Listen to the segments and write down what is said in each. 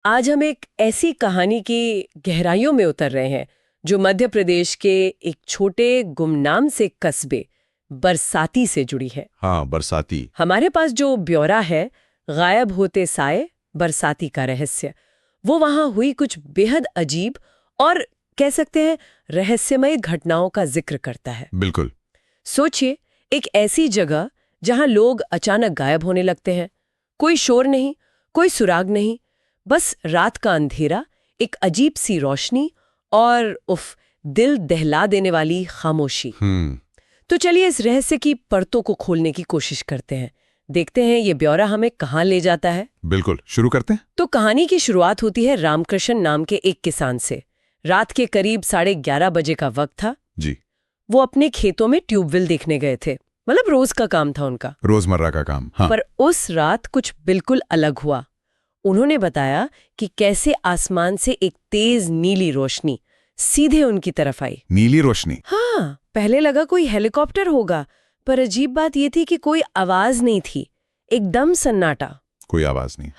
आज हम एक ऐसी कहानी की गहराइयों में उतर रहे हैं जो मध्य प्रदेश के एक छोटे गुमनाम से कस्बे बरसाती से जुड़ी है। हाँ, बरसाती। हमारे पास जो ब्यौरा है, गायब होते साए बरसाती का रहस्य, वो वहां हुई कुछ बेहद अजीब और कह सकते हैं रहस्यमय घटनाओं का जिक्र करता है। बिल्कुल। सोचिए, एक ऐसी जगह जहां लोग अचानक गायब होने लगते हैं। कोई शोर नहीं, कोई सुराग नहीं, बस रात का अंधेरा, एक अजीब सी रोशनी और दिल दहला देने वाली खामोशी। तो चलिए इस रहस्य की परतों को खोलने की कोशिश करते हैं। देखते हैं ये ब्यौरा हमें कहाँ ले जाता है। बिल्कुल, शुरू करते हैं। तो कहानी की शुरुआत होती है रामकृष्ण नाम के एक किसान से। रात के करीब 11:30 बजे का वक्त था जी। वो अपने खेतों में ट्यूबवेल देखने गए थे। मतलब रोज का काम था उनका, रोजमर्रा का काम। हाँ। पर उस रात कुछ बिल्कुल अलग हुआ। उन्होंने बताया कि कैसे आसमान से एक तेज नीली रोशनी सीधे उनकी तरफ आई। नीली रोशनी? हाँ, पहले लगा कोई हेलीकॉप्टर होगा, पर अजीब बात ये थी कि कोई आवाज नहीं थी, एकदम सन्नाटा। कोई आवाज नहीं।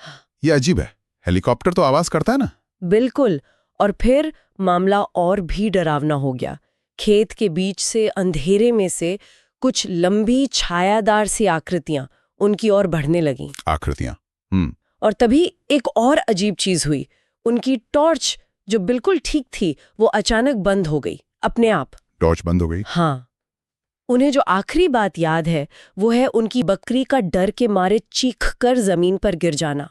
ये अजीब है, हेलीकॉप्टर तो आवाज करता है ना। बिल्कुल। और फिर मामला और भी डरावना हो गया। खेत के बीच से अंधेरे में से कुछ लंबी छायादार सी आकृतियां उनकी ओर बढ़ने लगीं। आकृतियां? और तभी एक और अजीब चीज हुई। उनकी टॉर्च जो बिल्कुल ठीक थी, वो अचानक बंद हो गई अपने आप। टॉर्च बंद हो गई? हाँ। उन्हें जो आखिरी बात याद है वो है उनकी बकरी का डर के मारे चीखकर जमीन पर गिर जाना।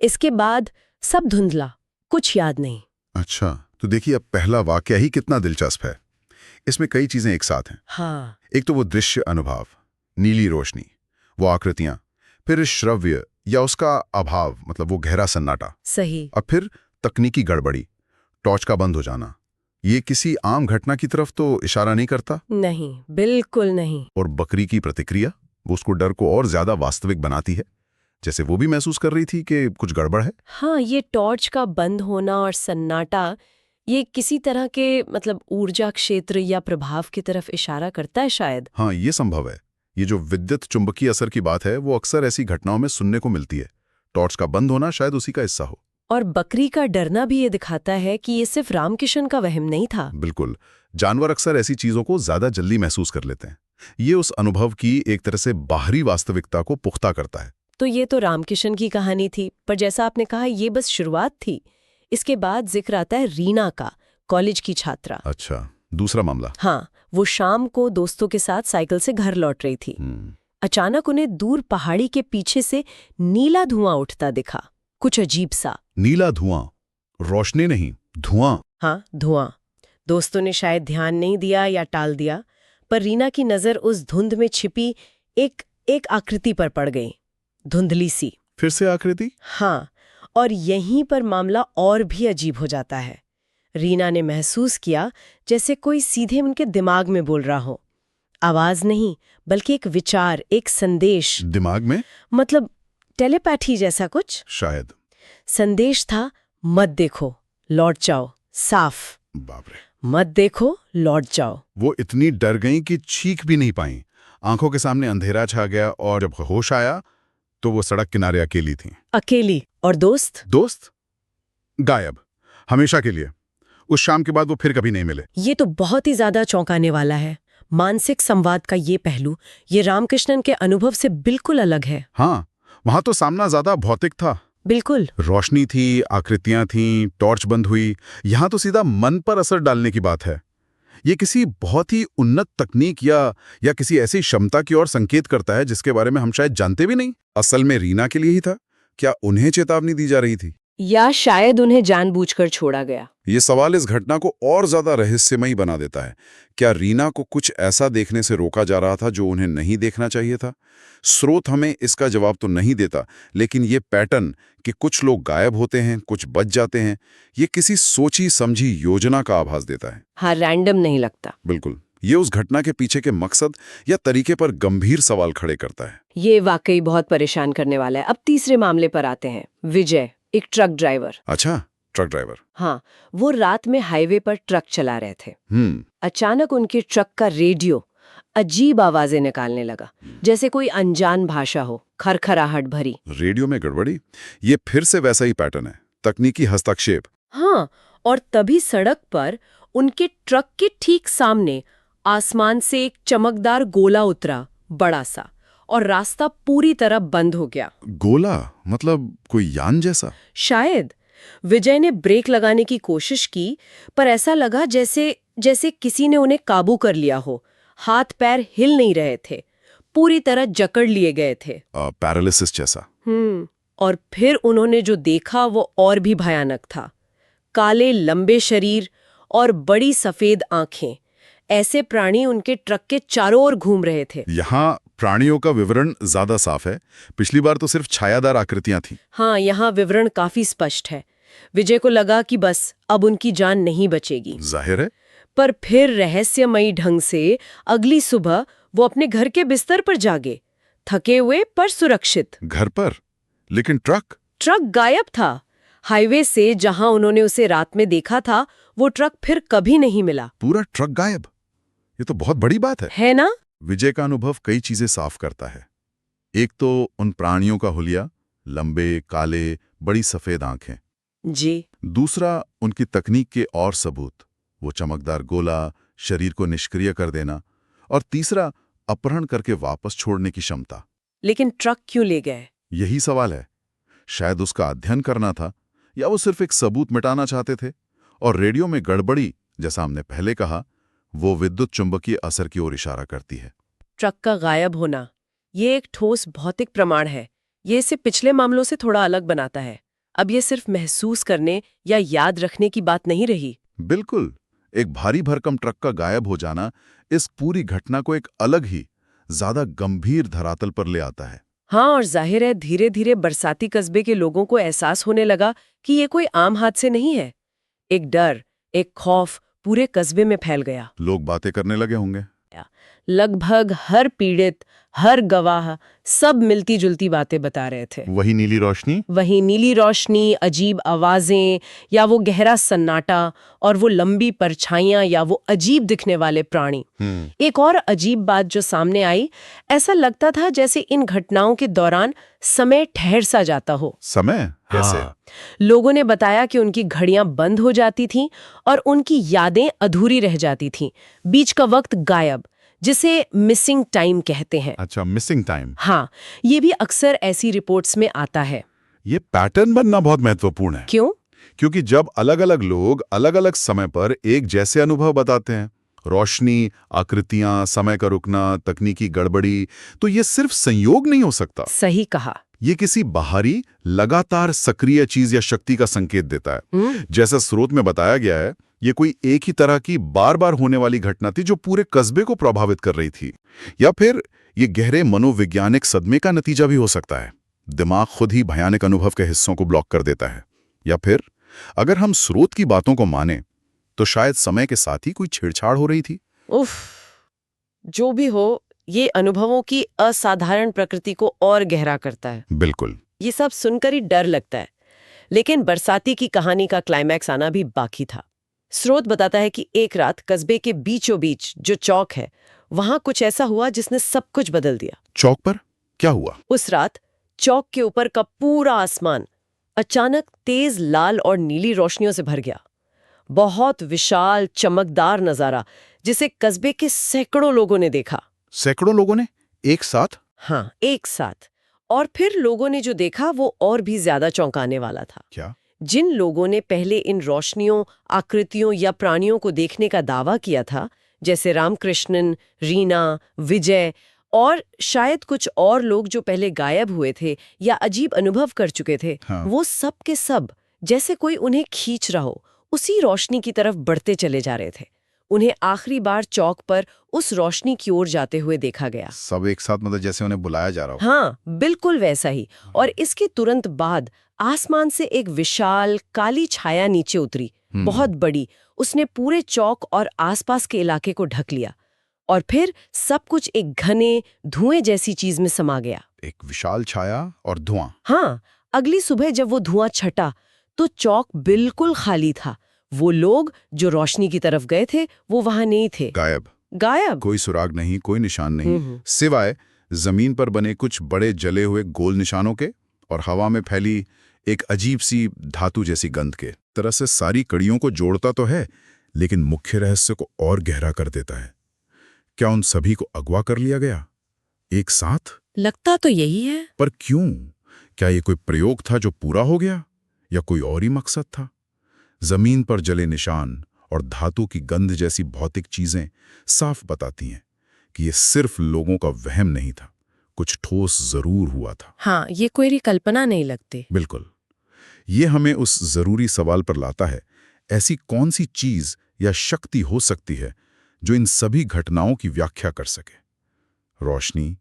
इसके बाद सब धुंधला, कुछ याद नहीं। अच्छा, तो देखिए अब पहला वाकया ही कितना दिलचस्प है। इसमें कई चीजें एक साथ हैं। हाँ। एक तो वो दृश्य अनुभव, नीली रोशनी, वो आकृतियां, फिर श्रव्य या उसका अभाव, मतलब वो गहरा सन्नाटा। सही। और फिर तकनीकी गड़बड़ी, टॉर्च का बंद हो जाना। ये किसी आम घटना की तरफ तो इशारा नहीं करता? नहीं, बिल्कुल नहीं। और बकरी की प्रतिक्रिया, वो उसको डर को और ज्यादा वास्तविक बनाती है, जैसे वो भी महसूस कर रही थी कि कुछ गड़बड़ है। हाँ, ये टॉर्च का बंद होना और सन्नाटा, ये किसी तरह के ऊर्जा क्षेत्र या प्रभाव की तरफ इशारा करता है शायद। हाँ, ये संभव है। ये जो विद्युत चुंबकीय असर की बात है, वो अक्सर ऐसी घटनाओं में सुनने को मिलती है। टॉर्च का बंद होना शायद उसी का हिस्सा हो। और बकरी का डरना भी ये दिखाता है कि ये सिर्फ रामकिशन का वहम नहीं था। बिल्कुल। जानवर अक्सर ऐसी चीजों को ज्यादा जल्दी महसूस कर लेते हैं। ये उस अनुभव की एक तरह से बाहरी वास्तविकता को पुख्ता करता है। तो ये तो रामकिशन की कहानी थी, पर जैसा आपने कहा ये बस शुरुआत थी। इसके बाद जिक्र आता है रीना का, कॉलेज की छात्रा। अच्छा, दूसरा मामला। हाँ, वो शाम को दोस्तों के साथ साइकिल से घर लौट रही थी। अचानक उन्हें दूर पहाड़ी के पीछे से नीला धुआं उठता दिखा, कुछ अजीब सा। नीला धुआं? रोशनी नहीं, धुआं। हाँ, धुआं। दोस्तों ने शायद ध्यान नहीं दिया या टाल दिया, पर रीना की नजर उस धुंध में छिपी एक आकृति पर पड़ गई, धुंधली सी। फिर से आकृति? हाँ, और यहीं पर मामला और भी अजीब हो जाता है। रीना ने महसूस किया जैसे कोई सीधे उनके दिमाग में बोल रहा हो। आवाज नहीं, बल्कि एक विचार, एक संदेश। दिमाग में? मतलब टेलीपैथी जैसा कुछ। शायद। संदेश था, मत देखो, लौट जाओ, साफ। बाप रे। मत देखो, लौट जाओ। वो इतनी डर गईं कि चीख भी नहीं पाईं। आंखों के सामने अंधेरा छा गया और जब होश आया तो वो सड़क किनारे अकेली थीं। अकेली। और दोस्त? दोस्त गायब, हमेशा के लिए। उस शाम के बाद वो फिर कभी नहीं मिले। ये तो बहुत ही ज्यादा चौंकाने वाला है। मानसिक संवाद का ये पहलू, ये रामकृष्णन के अनुभव से बिल्कुल अलग है। हाँ, वहां तो सामना ज्यादा भौतिक था। बिल्कुल। रोशनी थी, आकृतियां थीं, टॉर्च बंद हुई। यहां तो सीधा मन पर असर डालने की बात है। ये किसी बहुत ही उन्नत तकनीक या किसी ऐसी क्षमता की ओर संकेत करता है जिसके बारे में हम शायद जानते भी नहीं। असल में रीना के लिए ही था? क्या उन्हें चेतावनी दी जा रही थी, या शायद उन्हें जानबूझकर छोड़ा गया? ये सवाल इस घटना को और ज्यादा रहस्यमयी बना देता है। क्या रीना को कुछ ऐसा देखने से रोका जा रहा था जो उन्हें नहीं देखना चाहिए था? स्रोत हमें इसका जवाब तो नहीं देता, लेकिन ये पैटर्न कि कुछ लोग गायब होते हैं, कुछ बच जाते हैं, ये किसी सोची समझी योजना का आभास देता है। हाँ, रैंडम नहीं लगता। बिल्कुल। ये उस घटना के पीछे के मकसद या तरीके पर गंभीर सवाल खड़े करता है। ये वाकई बहुत परेशान करने वाला है। अब तीसरे मामले पर आते हैं। विजय, एक ट्रक ड्राइवर। अच्छा, ट्रक ड्राइवर। हाँ, वो रात में हाईवे पर ट्रक चला रहे थे। अचानक उनके ट्रक का रेडियो अजीब आवाजें निकालने लगा, जैसे कोई अनजान भाषा हो, खरखराहट भरी। रेडियो में गड़बड़ी? ये फिर से वैसा ही पैटर्न है। तकनीकी हस्तक्षेप। हाँ, और तभी सड़क पर उनके ट्रक के ठीक सामने आसमान से एक चमकदार गोला उतरा, बड़ा सा, और रास्ता पूरी तरह बंद हो गया। गोला मतलब कोई यान जैसा? शायद। विजय ने ब्रेक लगाने की कोशिश की, पर ऐसा लगा जैसे किसी ने उन्हें काबू कर लिया हो। हाथ पैर हिल नहीं रहे थे, पूरी तरह जकड़ लिए गए थे। पैरालिसिस जैसा। और फिर उन्होंने जो देखा वो और भी भयानक था। काले लंबे शरीर और बड़ी सफेद आंखें। ऐसे प्राणी उनके ट्रक के चारों ओर घूम रहे थे। यहाँ प्राणियों का विवरण ज्यादा साफ है। पिछली बार तो सिर्फ छायादार आकृतियां थीं। हाँ, यहाँ विवरण काफी स्पष्ट है। विजय को लगा कि बस अब उनकी जान नहीं बचेगी। जाहिर है। पर फिर रहस्यमयी ढंग से अगली सुबह वो अपने घर के बिस्तर पर जागे, थके हुए पर सुरक्षित। घर पर? लेकिन ट्रक गायब था। हाईवे से जहां उन्होंने उसे रात में देखा था, वो ट्रक फिर कभी नहीं मिला। पूरा ट्रक गायब? ये तो बहुत बड़ी बात है ना? विजय का अनुभव कई चीजें साफ करता है। एक तो उन प्राणियों का हुलिया, लंबे, काले, बड़ी सफेद आंखें। जी। दूसरा, उनकी तकनीक के और सबूत, वो चमकदार गोला, शरीर को निष्क्रिय कर देना। और तीसरा, अपहरण करके वापस छोड़ने की क्षमता। लेकिन ट्रक क्यों ले गए? यही सवाल है। शायद उसका अध्ययन करना था, या वो सिर्फ एक सबूत मिटाना चाहते थे। और रेडियो में गड़बड़ी, जैसा हमने पहले कहा, वो विद्युत चुंबकीय असर की ओर इशारा करती है। ट्रक का गायब होना, ये एक ठोस भौतिक प्रमाण है। ये इसे पिछले मामलों से थोड़ा अलग बनाता है। अब ये सिर्फ महसूस करने या याद रखने की बात नहीं रही। बिल्कुल। एक भारी भरकम ट्रक का गायब हो जाना इस पूरी घटना को एक अलग ही, ज्यादा गंभीर धरातल पर ले आता है। हाँ, और जाहिर है धीरे धीरे बरसाती कस्बे के लोगों को एहसास होने लगा कि ये कोई आम हादसे नहीं है। एक डर, एक खौफ पूरे कस्बे में फैल गया। लोग बातें करने लगे होंगे। लगभग हर पीड़ित, हर गवाह, सब मिलती जुलती बातें बता रहे थे। वही नीली रोशनी, अजीब आवाजें, या वो गहरा सन्नाटा, और वो लंबी परछाइयां, या वो अजीब दिखने वाले प्राणी। एक और अजीब बात जो सामने आई, ऐसा लगता था जैसे इन घटनाओं के दौरान समय ठहर सा जाता हो। समय कैसे? लोगों ने बताया कि उनकी घड़ियां बंद हो जाती थीं और उनकी यादें अधूरी रह जाती थीं। बीच का वक्त गायब, जिसे मिसिंग टाइम कहते हैं। अच्छा, मिसिंग टाइम। हाँ, ये भी अक्सर ऐसी रिपोर्ट्स में आता है। ये पैटर्न बनना बहुत महत्वपूर्ण है। क्यों? क्योंकि जब अलग-अलग लोग अलग-अलग समय पर एक जैसे अनुभव बताते हैं, रोशनी, आकृतियां, समय का रुकना, तकनीकी गड़बड़ी, तो ये सिर्फ संयोग नहीं हो सकता। सही कहा। ये किसी बाहरी, लगातार सक्रिय चीज या शक्ति का संकेत देता है। जैसा स्रोत में बताया गया है, ये कोई एक ही तरह की बार-बार होने वाली घटना थी जो पूरे कस्बे को प्रभावित कर रही थी। या फिर ये गहरे मनोवैज्ञानिक सदमे का नतीजा भी हो सकता है। दिमाग खुद ही भयानक अनुभव के हिस्सों को ब्लॉक कर देता है। या फिर अगर हम स्रोत की बातों को माने, तो शायद समय के साथ ही कोई छेड़छाड़ हो रही थी। उफ, जो भी हो, ये अनुभवों की असाधारण प्रकृति को और गहरा करता है। बिल्कुल। ये सब सुनकर ही डर लगता है। लेकिन बरसाती की कहानी का क्लाइमैक्स आना भी बाकी था। स्रोत बताता है कि एक रात कस्बे के बीचों बीच जो चौक है, वहां कुछ ऐसा हुआ जिसने सब कुछ बदल दिया। चौक पर क्या हुआ? उस रात चौक के ऊपर का पूरा आसमान अचानक तेज लाल और नीली रोशनियों से भर गया। बहुत विशाल, चमकदार नजारा, जिसे कस्बे के सैकड़ों लोगों ने देखा। सैकड़ों लोगों ने एक साथ? हाँ, एक साथ। और फिर लोगों ने जो देखा वो और भी ज्यादा चौंकाने वाला था। क्या? जिन लोगों ने पहले इन रोशनियों, आकृतियों या प्राणियों को देखने का दावा किया था, जैसे रामकृष्णन, रीना, विजय और शायद कुछ और लोग जो पहले गायब हुए थे या अजीब अनुभव कर चुके थे, वो सब के सब जैसे कोई उन्हें खींच रहा हो, उसी रोशनी की तरफ बढ़ते चले जा रहे थे। उन्हें आखिरी बार चौक पर उस रोशनी की ओर जाते हुए देखा गया। सब एक साथ, मतलब जैसे उन्हें बुलाया जा रहा हो। हाँ, बिल्कुल वैसा ही। और इसके तुरंत बाद आसमान से एक विशाल काली छाया नीचे उतरी, बहुत बड़ी। उसने पूरे चौक और आसपास के इलाके को ढक लिया और फिर सब कुछ एक घने धुएं जैसी चीज में समा गया। एक विशाल छाया और धुआं। हाँ, अगली सुबह जब वो धुआं छटा तो चौक बिल्कुल खाली था। वो लोग जो रोशनी की तरफ गए थे वो वहां नहीं थे। गायब। कोई सुराग नहीं, कोई निशान नहीं, सिवाय जमीन पर बने कुछ बड़े जले हुए गोल निशानों के और हवा में फैली एक अजीब सी धातु जैसी गंध के तरह से सारी कड़ियों को जोड़ता तो है, लेकिन मुख्य रहस्य को और गहरा कर देता है। क्या उन सभी को अगवा कर लिया गया एक साथ? लगता तो यही है। पर क्यों? क्या ये कोई प्रयोग था जो पूरा हो गया, या कोई और ही मकसद था? जमीन पर जले निशान और धातु की गंध जैसी भौतिक चीजें साफ बताती हैं कि ये सिर्फ लोगों का वहम नहीं था, कुछ ठोस जरूर हुआ था। हाँ, ये कोई कल्पना नहीं लगती। बिल्कुल। ये हमें उस जरूरी सवाल पर लाता है, ऐसी कौन सी चीज या शक्ति हो सकती है जो इन सभी घटनाओं की व्याख्या कर सके? रोशनी,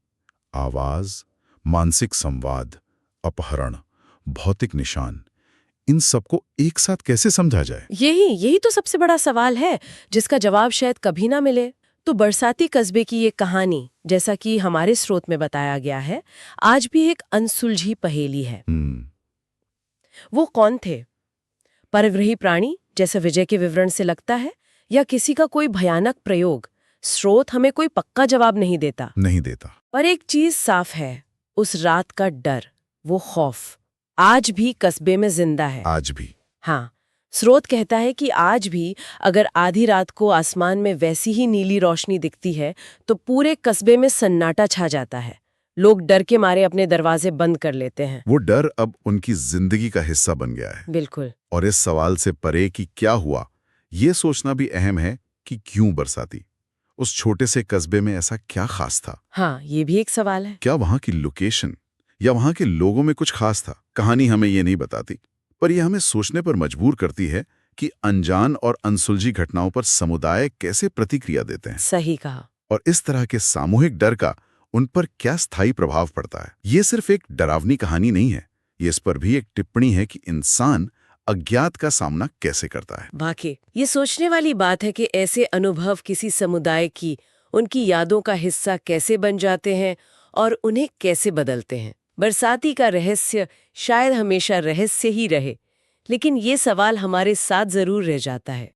आवाज, मानसिक संवाद, अपहरण, भौतिक निशान, इन सबको एक साथ कैसे समझा जाए? यही तो सबसे बड़ा सवाल है, जिसका जवाब शायद कभी ना मिले। तो बरसाती कस्बे की ये कहानी, जैसा कि हमारे स्रोत में बताया गया है, आज भी एक अनसुलझी पहेली है। वो कौन थे? परग्रही प्राणी, जैसे विजय के विवरण से लगता है, या किसी का कोई भयानक प्रयोग? स्रोत हमें कोई पक्का जवाब नहीं देता। पर एक चीज साफ है, उस रात का डर, वो खौफ आज भी कस्बे में जिंदा है। आज भी? हाँ, स्रोत कहता है कि आज भी अगर आधी रात को आसमान में वैसी ही नीली रोशनी दिखती है तो पूरे कस्बे में सन्नाटा छा जाता है। लोग डर के मारे अपने दरवाजे बंद कर लेते हैं। वो डर अब उनकी जिंदगी का हिस्सा बन गया है। बिल्कुल। और इस सवाल से परे कि क्या हुआ, ये सोचना भी अहम है कि क्यों बरसाती? उस छोटे से कस्बे में ऐसा क्या खास था? हाँ, ये भी एक सवाल है। क्या वहां की लोकेशन या वहां के लोगों में कुछ खास था? कहानी हमें ये नहीं बताती, पर यह हमें सोचने पर मजबूर करती है कि अनजान और अनसुलझी घटनाओं पर समुदाय कैसे प्रतिक्रिया देते हैं। सही कहा। और इस तरह के सामूहिक डर का उन पर क्या स्थायी प्रभाव पड़ता है। ये सिर्फ एक डरावनी कहानी नहीं है, ये इस पर भी एक टिप्पणी है कि इंसान अज्ञात का सामना कैसे करता है। वाकई ये सोचने वाली बात है कि ऐसे अनुभव किसी समुदाय की, उनकी यादों का हिस्सा कैसे बन जाते हैं और उन्हें कैसे बदलते हैं। बरसाती का रहस्य शायद हमेशा रहस्य ही रहे, लेकिन ये सवाल हमारे साथ जरूर रह जाता है।